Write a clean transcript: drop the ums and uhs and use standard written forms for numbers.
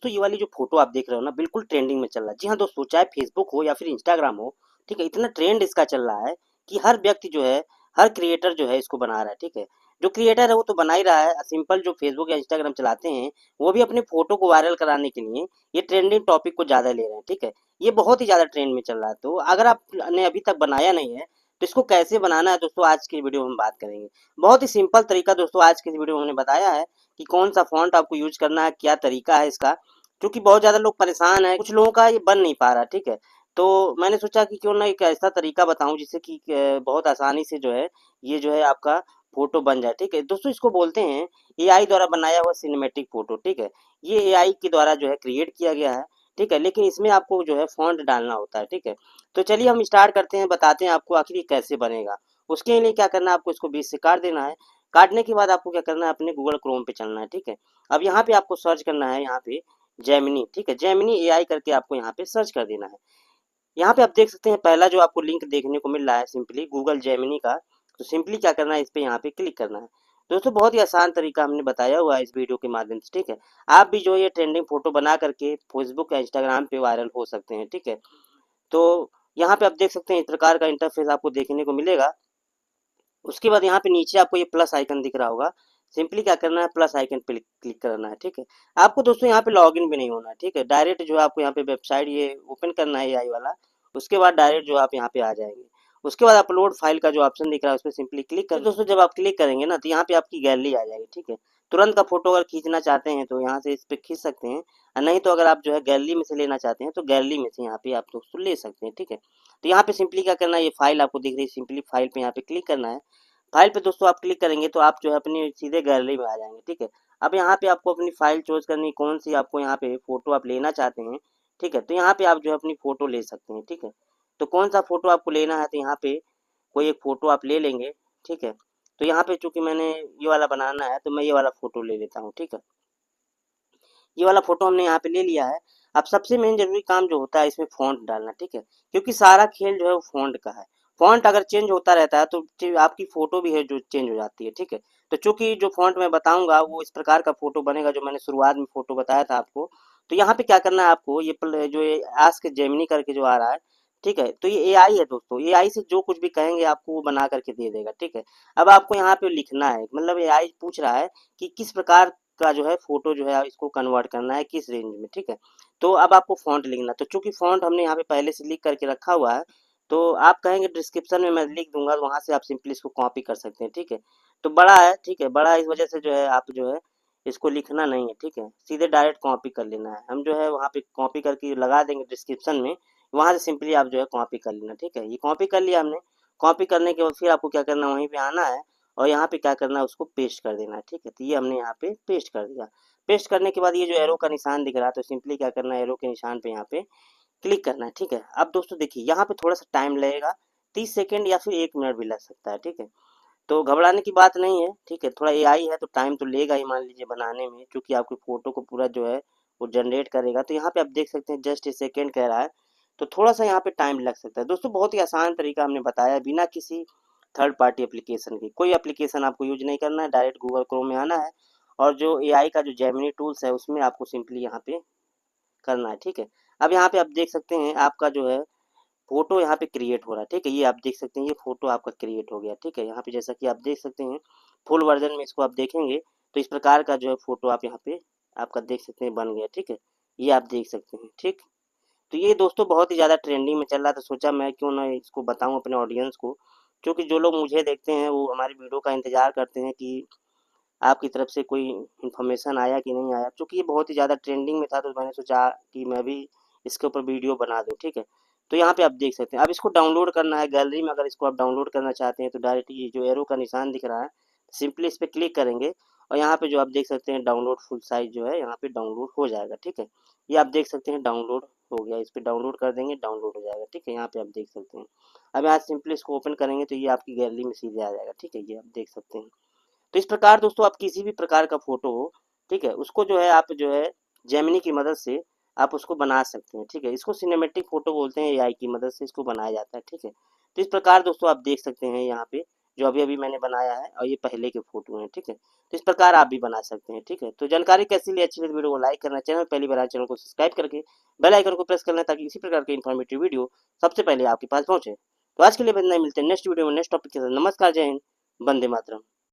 दोस्तों ये वाली जो फोटो आप देख रहे हो ना, बिल्कुल ट्रेंडिंग में चल रहा है। जी हाँ दोस्तों, चाहे फेसबुक हो या फिर इंस्टाग्राम हो, ठीक है, इतना ट्रेंड इसका चल रहा है कि हर व्यक्ति जो है, हर क्रिएटर जो है इसको बना रहा है, ठीक है। जो क्रिएटर है वो तो बना ही रहा है, सिंपल जो फेसबुक या इंस्टाग्राम चलाते हैं वो भी अपने फोटो को वायरल कराने के लिए ये ट्रेंडिंग टॉपिक को ज्यादा ले रहे हैं, ठीक है। ये बहुत ही ज्यादा ट्रेंड में चल रहा है। तो अगर आपने अभी तक बनाया नहीं है तो इसको कैसे बनाना है दोस्तों, आज की वीडियो में हम बात करेंगे। बहुत ही सिंपल तरीका दोस्तों आज की इस वीडियो में हमने बताया है कि कौन सा फॉन्ट आपको यूज करना है, क्या तरीका है इसका। क्योंकि बहुत ज्यादा लोग परेशान है, कुछ लोगों का ये बन नहीं पा रहा, ठीक है। तो मैंने सोचा कि क्यों ना एक ऐसा तरीका बताऊं जिससे कि बहुत आसानी से जो है ये जो है आपका फोटो बन जाए, ठीक है दोस्तों। इसको बोलते हैं एआई द्वारा बनाया हुआ सिनेमैटिक फोटो, ठीक है। ये एआई के द्वारा जो है क्रिएट किया गया है, ठीक है। लेकिन इसमें आपको जो है फॉन्ट डालना होता है, ठीक है। तो चलिए हम स्टार्ट करते हैं, बताते हैं आपको आखिर ये कैसे बनेगा। उसके लिए क्या करना है, आपको इसको बीच से काट देना है। काटने के बाद आपको क्या करना है, अपने गूगल क्रोम पे चलना है, ठीक है। अब यहाँ पे आपको सर्च करना है, यहाँ पे जेमिनी, ठीक है, जेमिनी एआई करके आपको यहाँ पे सर्च कर देना है। यहाँ पे आप देख सकते हैं पहला जो आपको लिंक देखने को मिल रहा है सिंपली गूगल जेमिनी का। तो सिंपली क्या करना है, इस पे यहाँ पे क्लिक करना है। दोस्तों बहुत ही आसान तरीका हमने बताया हुआ है इस वीडियो के माध्यम से, ठीक है। आप भी जो ये ट्रेंडिंग फोटो बना करके फेसबुक या इंस्टाग्राम पे वायरल हो सकते हैं, ठीक है। तो यहाँ पे आप देख सकते हैं इस प्रकार का इंटरफेस आपको देखने को मिलेगा। उसके बाद यहाँ पे नीचे आपको ये प्लस आइकन दिख रहा होगा। सिंपली क्या करना है, प्लस आइकन पे क्लिक करना है, ठीक है। आपको दोस्तों यहाँ पे लॉगिन भी नहीं होना है, ठीक है। डायरेक्ट जो है आपको यहाँ पे वेबसाइट ये ओपन करना है एआई वाला। उसके बाद डायरेक्ट जो आप यहाँ पे आ जाएंगे। उसके बाद अपलोड फाइल का जो ऑप्शन दिख रहा है उस पर सिंपली क्लिक कर दोस्तों। जब आप क्लिक करेंगे ना तो यहाँ पे आपकी गैलरी आ जाएगी, ठीक है। तुरंत का फोटो अगर खींचना चाहते हैं तो यहाँ से इस पे खींच सकते हैं, और नहीं तो अगर आप जो है गैलरी में से लेना चाहते हैं तो गैलरी में से यहाँ पे आप दोस्तों ले सकते हैं, ठीक है। तो यहाँ पे सिंपली क्या करना है, ये फाइल आपको दिख रही है, सिंपली फाइल पे यहाँ पे क्लिक करना है। फाइल पे दोस्तों आप क्लिक करेंगे तो आप जो है अपनी सीधे गैलरी में आ जाएंगे, ठीक है। अब यहाँ पे आपको अपनी फाइल चूज करनी, कौन सी आपको यहाँ पे फोटो आप लेना चाहते हैं, ठीक है। तो यहाँ पे आप जो है अपनी फोटो ले सकते हैं, ठीक है। तो कौन सा फोटो आपको लेना है, तो यहाँ पे कोई एक फोटो आप ले लेंगे, ठीक है। तो यहाँ पे चूंकि मैंने ये वाला बनाना है तो मैं ये वाला फोटो ले लेता हूँ, ठीक है। ये वाला फोटो हमने यहाँ पे ले लिया है। अब सबसे मेन जरूरी काम जो होता है इसमें फॉन्ट डालना, ठीक है। क्योंकि सारा खेल जो है वो फॉन्ट का है। फॉन्ट अगर चेंज होता रहता है तो आपकी फोटो भी है जो चेंज हो जाती है, ठीक है। तो चूंकि जो फॉन्ट मैं बताऊंगा वो इस प्रकार का फोटो बनेगा जो मैंने शुरुआत में फोटो बताया था आपको। तो यहाँ पे क्या करना है आपको, ये जो ये आस्क जेमिनी करके जो आ रहा है, ठीक है। तो ये एआई है दोस्तों, एआई से जो कुछ भी कहेंगे आपको वो बना करके दे देगा, ठीक है। अब आपको यहाँ पे लिखना है, मतलब एआई पूछ रहा है कि किस प्रकार का जो है फोटो जो है इसको कन्वर्ट करना है किस रेंज में, ठीक है। तो अब आपको फॉन्ट लिखना, तो चूंकि फॉन्ट हमने यहाँ पे पहले से लिख करके रखा हुआ है तो आप कहेंगे डिस्क्रिप्शन में मैं लिख दूंगा, तो वहां से आप सिंपली इसको कॉपी कर सकते हैं, ठीक है। तो बड़ा है, ठीक है, बड़ा इस वजह से जो है आप जो है इसको लिखना नहीं है, ठीक है। सीधे डायरेक्ट कॉपी कर लेना है, हम जो है वहाँ पे कॉपी करके लगा देंगे डिस्क्रिप्शन में। वहां से सिंपली आप जो है कॉपी कर लेना, ठीक है। ये कॉपी कर लिया हमने। कॉपी करने के बाद फिर आपको क्या करना है, वहीं पे आना है और यहाँ पे क्या करना है, उसको पेस्ट कर देना है, ठीक है। तो ये हमने यहाँ पे पेस्ट कर दिया। पेस्ट करने के बाद ये जो एरो का निशान दिख रहा है तो सिंपली क्या करना है, एरो के निशान पे यहाँ पे क्लिक करना है, ठीक है। अब दोस्तों देखिए यहाँ पे थोड़ा सा टाइम लगेगा, 30 सेकेंड या फिर 1 मिनट भी लग सकता है, ठीक है। तो घबराने की बात नहीं है, ठीक है। थोड़ा एआई है तो टाइम तो लेगा ही, मान लीजिए बनाने में, क्योंकि आपकी फोटो को पूरा जो है वो जनरेट करेगा। तो यहाँ पे आप देख सकते हैं जस्ट ए सेकेंड कह रहा है, तो थोड़ा सा यहाँ पे टाइम लग सकता है दोस्तों। बहुत ही आसान तरीका हमने बताया, बिना किसी थर्ड पार्टी एप्लीकेशन की। कोई एप्लीकेशन आपको यूज नहीं करना है, डायरेक्ट गूगल क्रोम में आना है और जो एआई का जो जेमिनी टूल्स है उसमें आपको सिंपली यहाँ पे करना है, ठीक है। अब यहाँ पे आप देख सकते हैं आपका जो है फोटो यहाँ पे क्रिएट हो रहा है, ठीक है। ये आप देख सकते हैं ये फोटो आपका क्रिएट हो गया, ठीक है। यहाँ पे जैसा कि आप देख सकते हैं फुल वर्जन में इसको आप देखेंगे तो इस प्रकार का जो है फोटो आप यहाँ पे आपका देख सकते हैं बन गया, ठीक है। ये आप देख सकते हैं, ठीक। तो ये दोस्तों बहुत ही ज़्यादा ट्रेंडिंग में चल रहा था, सोचा मैं क्यों ना इसको बताऊं अपने ऑडियंस को। क्योंकि जो लोग मुझे देखते हैं वो हमारी वीडियो का इंतजार करते हैं कि आपकी तरफ से कोई इन्फॉर्मेशन आया कि नहीं आया। क्योंकि ये बहुत ही ज़्यादा ट्रेंडिंग में था तो मैंने सोचा कि मैं भी इसके ऊपर वीडियो बना दूं, ठीक है। तो यहाँ पे आप देख सकते हैं अब इसको डाउनलोड करना है गैलरी में। अगर इसको आप डाउनलोड करना चाहते हैं तो डायरेक्ट ये जो एरो का निशान दिख रहा है सिंपली इस पर क्लिक करेंगे और यहाँ पे जो आप देख सकते हैं डाउनलोड फुल साइज जो है यहाँ पे डाउनलोड हो जाएगा, ठीक है। ये आप देख सकते हैं डाउनलोड हो गया, इस पर डाउनलोड कर देंगे डाउनलोड हो जाएगा, ठीक है। यहाँ पे आप देख सकते हैं। अब यहाँ सिंपली इसको ओपन करेंगे तो ये आपकी गैलरी में सीधे आ जाएगा, ठीक है। ये आप देख सकते हैं। तो इस प्रकार दोस्तों आप किसी भी प्रकार का फोटो हो, ठीक है, उसको जो है आप जो है जेमिनी की मदद से आप उसको बना सकते हैं, ठीक है। इसको सिनेमेटिक फोटो बोलते हैं, एआई की मदद से इसको बनाया जाता है, ठीक है। तो इस प्रकार दोस्तों आप देख सकते हैं यहाँ पे जो अभी अभी मैंने बनाया है, और ये पहले के फोटो हैं, ठीक है। तो इस प्रकार आप भी बना सकते हैं, ठीक है। तो जानकारी कैसी लगी, अच्छी लगी वीडियो को लाइक करना, चैनल पहली बार आए चैनल को सब्सक्राइब करके बेल आइकन को प्रेस करना, ताकि इसी प्रकार की इन्फॉर्मेटिव वीडियो सबसे पहले आपके पास पहुंचे। तो आज के लिए इतना ही, मिलते हैं नेक्स्ट वीडियो में नेक्स्ट टॉपिक के साथ। नमस्कार, जय हिंद, वंदे मातरम।